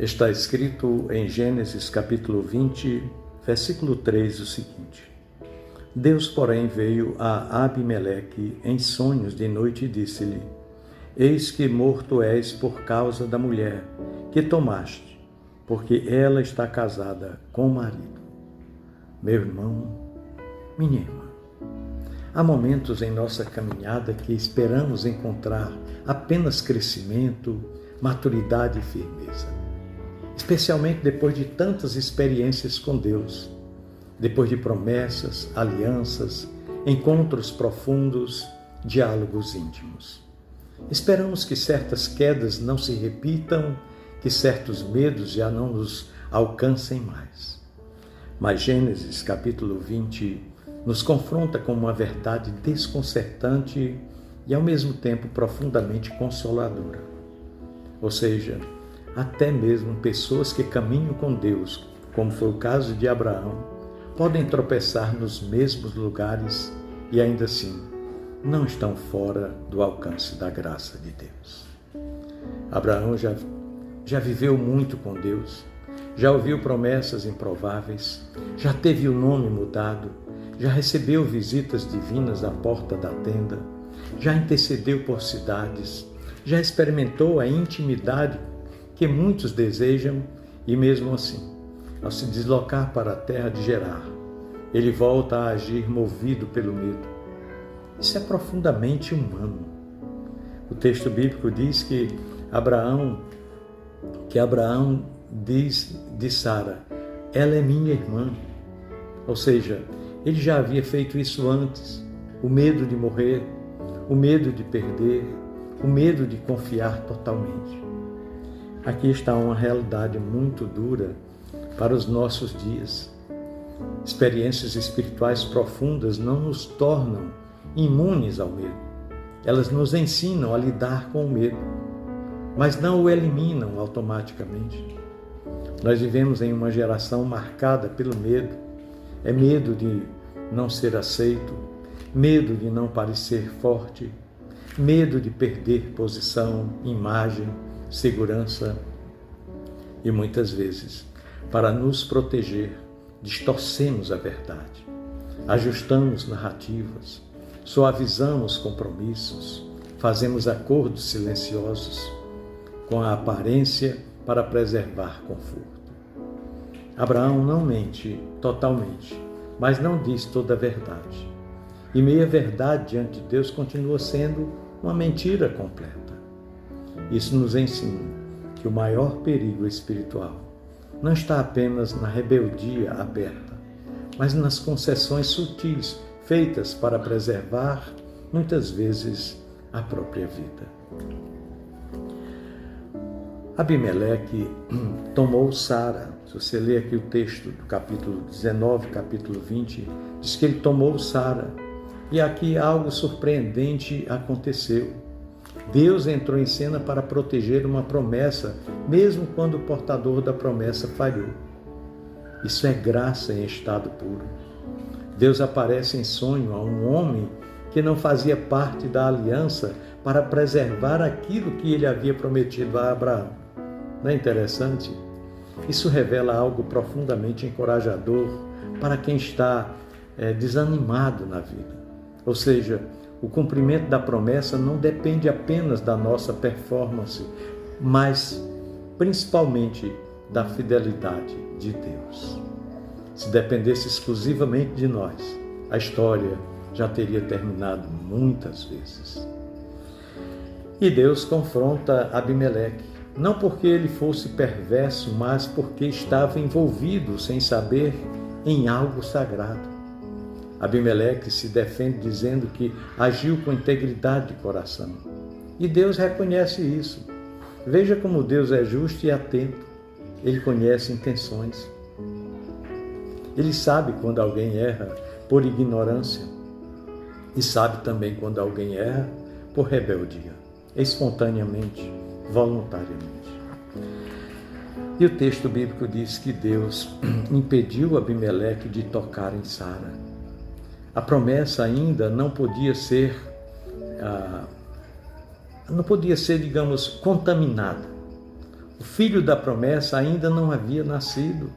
Está escrito em Gênesis capítulo 20, versículo 3, o seguinte: Deus, porém, veio a Abimeleque em sonhos de noite e disse-lhe: Eis que morto és por causa da mulher que tomaste, porque ela está casada com o marido. Meu irmão, minha irmã, há momentos em nossa caminhada que esperamos encontrar apenas crescimento, maturidade e firmeza. Especialmente depois de tantas experiências com Deus, depois de promessas, alianças, encontros profundos, diálogos íntimos. Esperamos que certas quedas não se repitam, que certos medos já não nos alcancem mais. Mas Gênesis capítulo 20 nos confronta com uma verdade desconcertante e ao mesmo tempo profundamente consoladora. Ou seja, até mesmo pessoas que caminham com Deus, como foi o caso de Abraão, podem tropeçar nos mesmos lugares e ainda assim não estão fora do alcance da graça de Deus. Abraão já viveu muito com Deus, já ouviu promessas improváveis, já teve o nome mudado, já recebeu visitas divinas à porta da tenda, já intercedeu por cidades, já experimentou a intimidade que muitos desejam e mesmo assim, ao se deslocar para a terra de Gerar, ele volta a agir movido pelo medo. Isso é profundamente humano. O texto bíblico diz que Abraão diz de Sara: ela é minha irmã. Ou seja, ele já havia feito isso antes. O medo de morrer, o medo de perder, o medo de confiar totalmente. Aqui está uma realidade muito dura para os nossos dias. Experiências espirituais profundas não nos tornam imunes ao medo. Elas nos ensinam a lidar com o medo, mas não o eliminam automaticamente. Nós vivemos em uma geração marcada pelo medo. É medo de não ser aceito, medo de não parecer forte, medo de perder posição, imagem, segurança. E muitas vezes, para nos proteger, distorcemos a verdade, ajustamos narrativas, suavizamos compromissos, fazemos acordos silenciosos com a aparência para preservar conforto. Abraão não mente totalmente, mas não diz toda a verdade. E meia verdade diante de Deus continua sendo uma mentira completa. Isso nos ensina que o maior perigo espiritual não está apenas na rebeldia aberta, mas nas concessões sutis feitas para preservar, muitas vezes, a própria vida. Abimeleque tomou Sara. Se você ler aqui o texto do capítulo 19, capítulo 20, diz que ele tomou Sara. E aqui algo surpreendente aconteceu. Deus entrou em cena para proteger uma promessa, mesmo quando o portador da promessa falhou. Isso é graça em estado puro. Deus aparece em sonho a um homem que não fazia parte da aliança para preservar aquilo que ele havia prometido a Abraão. Não é interessante? Isso revela algo profundamente encorajador para quem está desanimado na vida. Ou seja, o cumprimento da promessa não depende apenas da nossa performance, mas principalmente da fidelidade de Deus. Se dependesse exclusivamente de nós, a história já teria terminado muitas vezes. E Deus confronta Abimeleque, não porque ele fosse perverso, mas porque estava envolvido, sem saber, em algo sagrado. Abimeleque se defende dizendo que agiu com integridade de coração. E Deus reconhece isso. Veja como Deus é justo e atento. Ele conhece intenções. Ele sabe quando alguém erra por ignorância. E sabe também quando alguém erra por rebeldia, espontaneamente, voluntariamente. E o texto bíblico diz que Deus impediu Abimeleque de tocar em Sara. A promessa ainda não podia ser, digamos, contaminada. O filho da promessa ainda não havia nascido.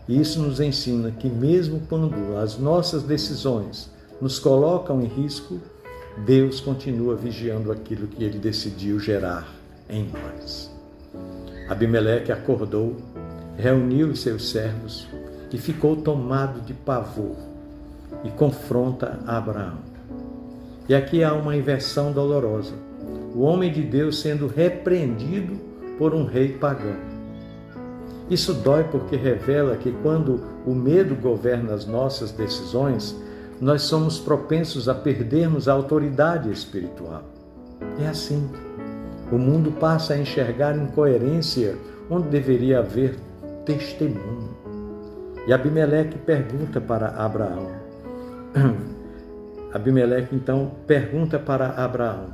E isso nos ensina que mesmo quando as nossas decisões nos colocam em risco, Deus continua vigiando aquilo que Ele decidiu gerar em nós. Abimeleque acordou, reuniu os seus servos e ficou tomado de pavor e confronta Abraão. E aqui há uma inversão dolorosa. O homem de Deus sendo repreendido por um rei pagão. Isso dói porque revela que quando o medo governa as nossas decisões, nós somos propensos a perdermos a autoridade espiritual. É assim. O mundo passa a enxergar incoerência onde deveria haver testemunho. E Abimeleque pergunta para Abraão. Abimeleque então pergunta para Abraão: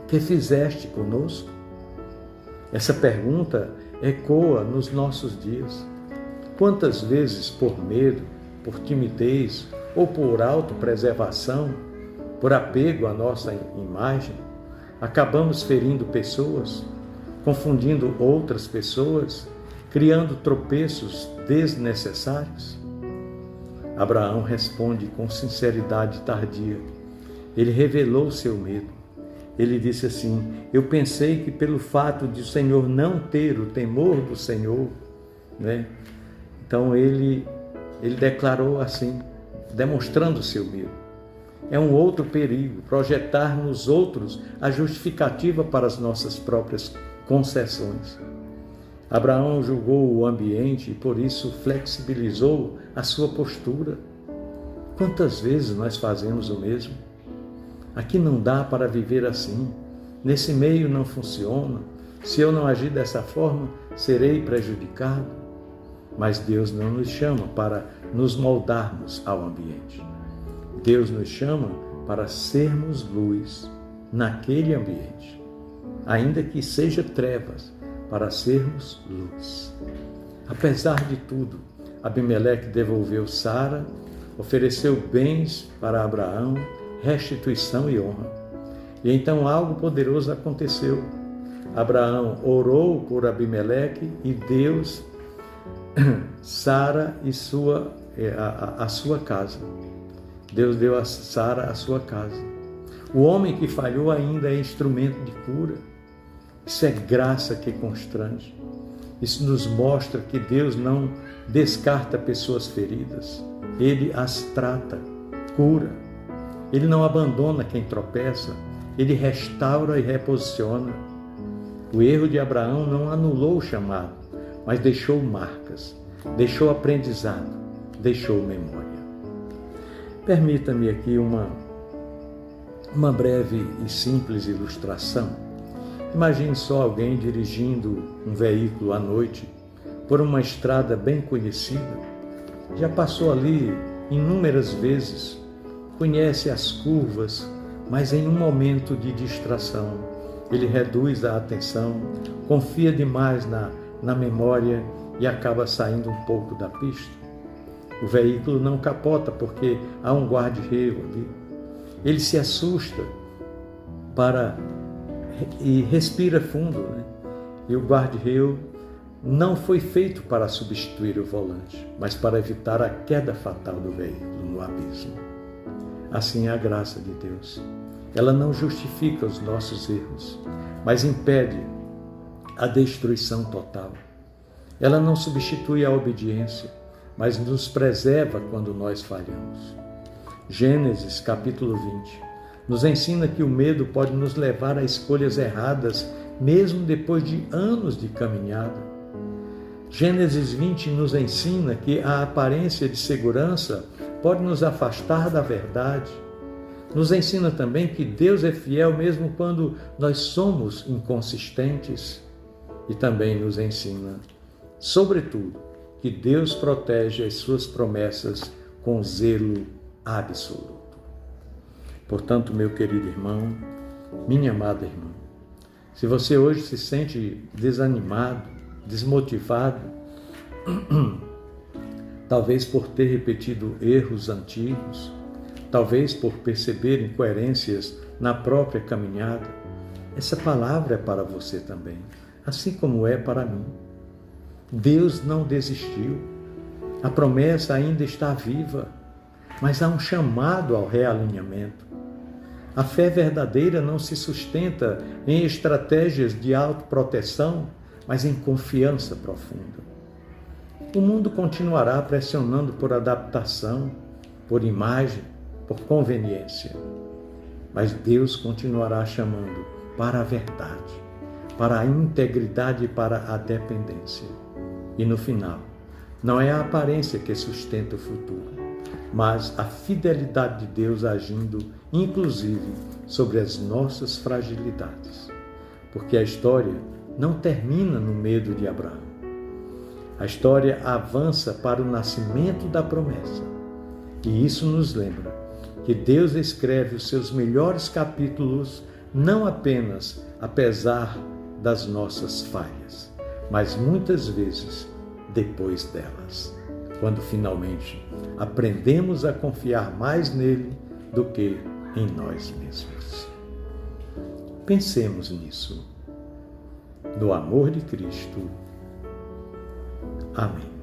que fizeste conosco? Essa pergunta ecoa nos nossos dias. Quantas vezes, por medo, por timidez ou por autopreservação, por apego à nossa imagem, acabamos ferindo pessoas, confundindo outras pessoas, criando tropeços desnecessários? Abraão responde com sinceridade tardia. Ele revelou seu medo. Ele disse assim: eu pensei que pelo fato de o Senhor não ter o temor do Senhor, Então ele declarou assim, demonstrando seu medo. É um outro perigo, projetar nos outros a justificativa para as nossas próprias concessões. Abraão julgou o ambiente e por isso flexibilizou a sua postura. Quantas vezes nós fazemos o mesmo? Aqui não dá para viver assim. Nesse meio não funciona. Se eu não agir dessa forma, serei prejudicado. Mas Deus não nos chama para nos moldarmos ao ambiente. Deus nos chama para sermos luz naquele ambiente. Ainda que seja trevas, para sermos luz. Apesar de tudo, Abimeleque devolveu Sara, ofereceu bens para Abraão, restituição e honra. E então algo poderoso aconteceu. Abraão orou por Abimeleque e Deus, Sara e a sua casa. Deus deu a Sara a sua casa. O homem que falhou ainda é instrumento de cura. Isso é graça que constrange. Isso nos mostra que Deus não descarta pessoas feridas. Ele as trata, cura. Ele não abandona quem tropeça. Ele restaura e reposiciona. O erro de Abraão não anulou o chamado, mas deixou marcas, deixou aprendizado, deixou memória. Permita-me aqui uma breve e simples ilustração. Imagine só alguém dirigindo um veículo à noite por uma estrada bem conhecida. Já passou ali inúmeras vezes, conhece as curvas, mas em um momento de distração, ele reduz a atenção, confia demais na memória e acaba saindo um pouco da pista. O veículo não capota porque há um guarda-reio ali. Ele se assusta e respira fundo, E o guarda-reio não foi feito para substituir o volante, mas para evitar a queda fatal do veículo no abismo. Assim é a graça de Deus. Ela não justifica os nossos erros, mas impede a destruição total. Ela não substitui a obediência, mas nos preserva quando nós falhamos. Gênesis capítulo 20 nos ensina que o medo pode nos levar a escolhas erradas, mesmo depois de anos de caminhada. Gênesis 20 nos ensina que a aparência de segurança pode nos afastar da verdade. Nos ensina também que Deus é fiel mesmo quando nós somos inconsistentes. E também nos ensina, sobretudo, que Deus protege as suas promessas com zelo absoluto. Portanto, meu querido irmão, minha amada irmã, se você hoje se sente desanimado, desmotivado, talvez por ter repetido erros antigos, talvez por perceber incoerências na própria caminhada, essa palavra é para você também. assim como é para mim. Deus não desistiu. A promessa ainda está viva, mas há um chamado ao realinhamento. A fé verdadeira não se sustenta em estratégias de autoproteção, mas em confiança profunda. O mundo continuará pressionando por adaptação, por imagem, por conveniência. Mas Deus continuará chamando para a verdade, para a integridade e para a dependência. E no final, não é a aparência que sustenta o futuro, mas a fidelidade de Deus agindo, inclusive, sobre as nossas fragilidades. Porque a história não termina no medo de Abraão. A história avança para o nascimento da promessa. E isso nos lembra que Deus escreve os seus melhores capítulos não apenas apesar das nossas falhas, mas muitas vezes depois delas, quando finalmente aprendemos a confiar mais nele do que em nós mesmos. Pensemos nisso. No amor de Cristo. Amém.